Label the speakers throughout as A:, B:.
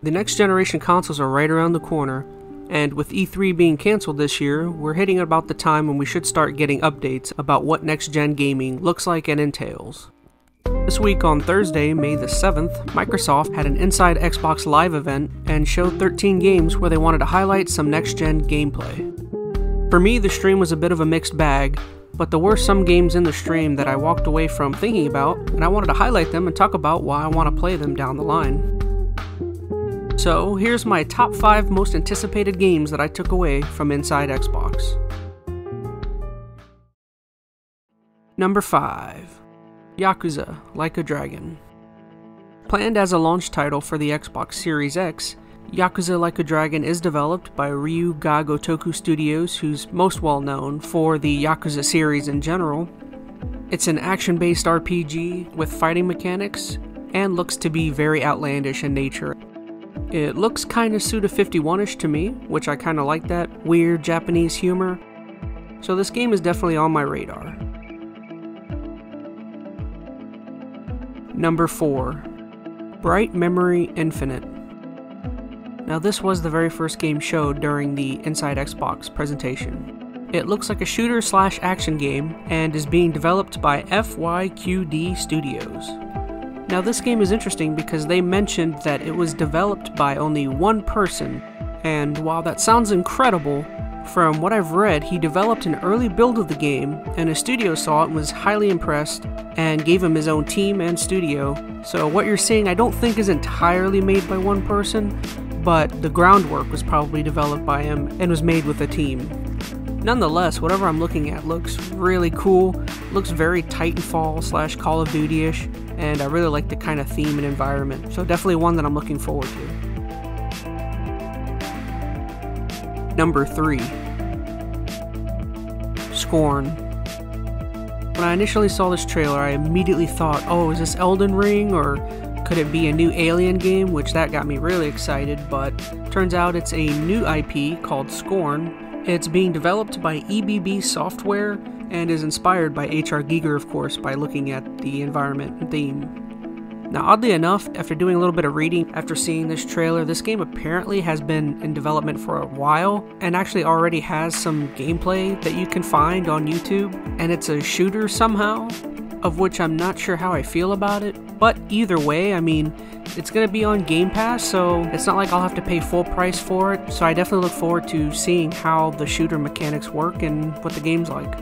A: The next generation consoles are right around the corner, and with E3 being cancelled this year, we're hitting about the time when we should start getting updates about what next-gen gaming looks like and entails. This week on Thursday, May the 7th, Microsoft had an Inside Xbox Live event and showed 13 games where they wanted to highlight some next-gen gameplay. For me, the stream was a bit of a mixed bag, but there were some games in the stream that I walked away from thinking about, and I wanted to highlight them and talk about why I want to play them down the line. So, here's my top 5 most anticipated games that I took away from Inside Xbox. Number 5. Yakuza, Like a Dragon. Planned as a launch title for the Xbox Series X, Yakuza Like a Dragon is developed by Ryu Ga Gotoku Studios, who's most well known for the Yakuza series in general. It's an action-based RPG with fighting mechanics, and looks to be very outlandish in nature. It looks kinda Suda51-ish to me, which I kinda like that weird Japanese humor, so this game is definitely on my radar. Number 4. Bright Memory Infinite. Now this was the very first game showed during the Inside Xbox presentation. It looks like a shooter/action game and is being developed by FYQD Studios. Now this game is interesting because they mentioned that it was developed by only one person, and while that sounds incredible, from what I've read, he developed an early build of the game, and a studio saw it and was highly impressed, and gave him his own team and studio. So what you're seeing I don't think is entirely made by one person, but the groundwork was probably developed by him and was made with a team. Nonetheless, whatever I'm looking at looks really cool, looks very Titanfall/Call of Duty-ish, and I really like the kind of theme and environment, so definitely one that I'm looking forward to. Number 3. Scorn. When I initially saw this trailer, I immediately thought, oh, is this Elden Ring, or could it be a new Alien game, which that got me really excited, but turns out it's a new IP called Scorn. It's being developed by EBB Software and is inspired by H.R. Giger, of course, by looking at the environment and theme. Now, oddly enough, after doing a little bit of reading after seeing this trailer, this game apparently has been in development for a while and actually already has some gameplay that you can find on YouTube, and it's a shooter somehow, of which I'm not sure how I feel about it, but either way, I mean, it's going to be on Game Pass, so it's not like I'll have to pay full price for it, so I definitely look forward to seeing how the shooter mechanics work and what the game's like.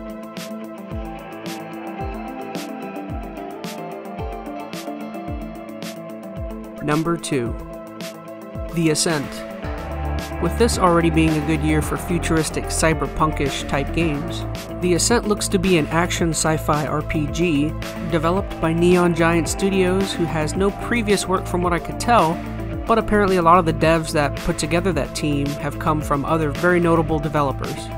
A: Number 2. The Ascent. With this already being a good year for futuristic cyberpunkish type games, The Ascent looks to be an action sci-fi RPG developed by Neon Giant Studios, who has no previous work from what I could tell, but apparently a lot of the devs that put together that team have come from other very notable developers.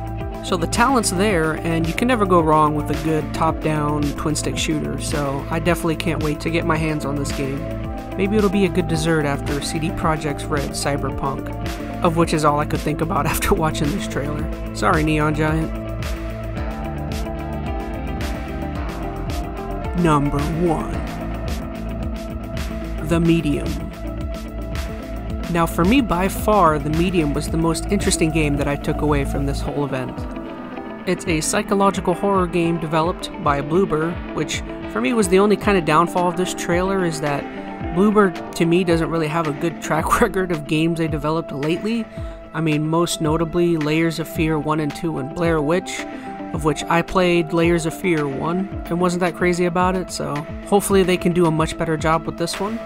A: So the talent's there, and you can never go wrong with a good top-down twin-stick shooter, so I definitely can't wait to get my hands on this game. Maybe it'll be a good dessert after CD Projekt's Red Cyberpunk, of which is all I could think about after watching this trailer. Sorry, Neon Giant. Number 1. The Medium. Now for me, by far, The Medium was the most interesting game that I took away from this whole event. It's a psychological horror game developed by Bloober, which for me was the only kind of downfall of this trailer, is that Bloober, to me, doesn't really have a good track record of games they developed lately. I mean, most notably Layers of Fear 1 and 2 and Blair Witch, of which I played Layers of Fear 1 and wasn't that crazy about it, so hopefully they can do a much better job with this one.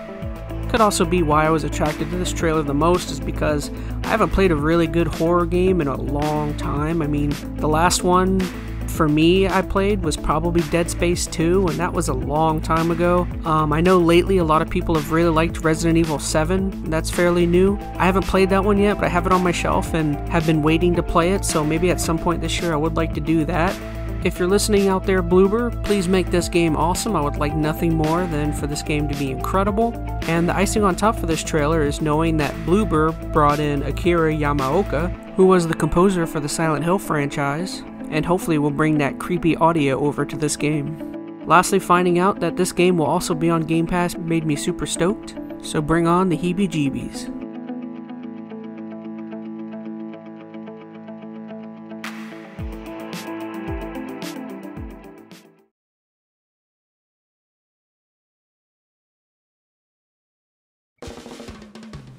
A: Could also be why I was attracted to this trailer the most, is because I haven't played a really good horror game in a long time. I mean, the last one for me I played was probably Dead Space 2, and that was a long time ago. I know lately a lot of people have really liked Resident Evil 7, that's fairly new. I haven't played that one yet, but I have it on my shelf and have been waiting to play it, so maybe at some point this year I would like to do that. If you're listening out there, Bloober, please make this game awesome. I would like nothing more than for this game to be incredible. And the icing on top for this trailer is knowing that Bloober brought in Akira Yamaoka, who was the composer for the Silent Hill franchise, and hopefully will bring that creepy audio over to this game. Lastly, finding out that this game will also be on Game Pass made me super stoked, so bring on the heebie-jeebies.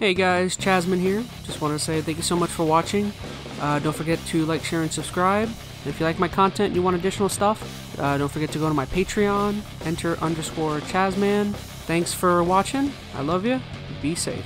A: Hey guys, ChazmaN here. Just want to say thank you so much for watching. Don't forget to like, share, and subscribe. And if you like my content and you want additional stuff, don't forget to go to my Patreon, EnteR_ChazmaN. Thanks for watching. I love you. Be safe.